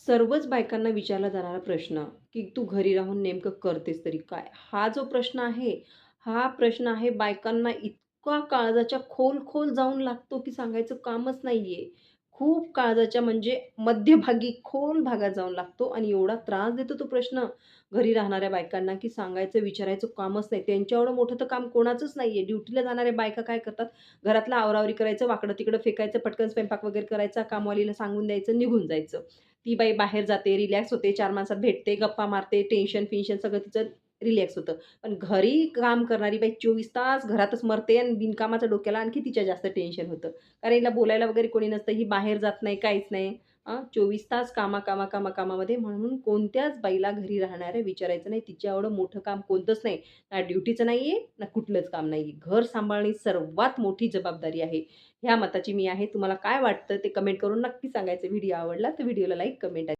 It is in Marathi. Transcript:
सर्वच बायकांना विचारला जाणारा प्रश्न, की "तू घरी राहून नेमकं करतेस तरी काय?" हा जो प्रश्न आहे, हा प्रश्न आहे बायकांना इतका काळजाच्या खोल-खोल जाऊन लागतो, की सांगायचं कामच नाहीये. खूप काळजाच्या म्हणजे मध्यभागी, खोल भागात जाऊन लागतो आणि एवढा त्रास देतो तो प्रश्न घरी राहणाऱ्या बायकांना, की सांगायचं, विचारायचं कामच नाही. त्यांच्या एवढं मोठं तर काम कोणाचंच नाहीये. ड्युटीला जाणाऱ्या बायका काय करतात, घरातलं आवराआवरी करायचं, वाकडं-तिकडं फेकायचं, पटकन स्वयंपाक वगैरे करायचा, कामवालीला सांगून द्यायचं, निघून जायचं. ती बाई बाहेर जाते, रिलॅक्स होते, 4 माणसात भेटते, गप्पा मारते, टेन्शन-फिन्शन सगळं तिचं रिलॅक्स होतं. पण घरी काम करणारी बाई 24 तास घरातच मरते आणि बिनकामाच्या डोक्याला आणखी तिच्या जास्त टेन्शन होतं. कारण हिला बोलायला वगैरे कोणी नसतं, ही बाहेर जात नाही, काहीच नाही. 24 तास कामामध्ये म्हणून कोणत्याच बाईला घरी राहणाऱ्या विचारायचं नाही, तिच्या एवढं मोठं काम कोणतंच नाही. ना ड्युटीचं नाहीये, ना कुठलंच काम नाहीये. घर सांभाळणे सर्वात मोठी जबाबदारी आहे. ह्या मताची मी आहे. तुम्हाला काय वाटतं ते कमेंट करून नक्की सांगायचं. व्हिडिओ आवडला तर व्हिडिओला लाईक, कमेंट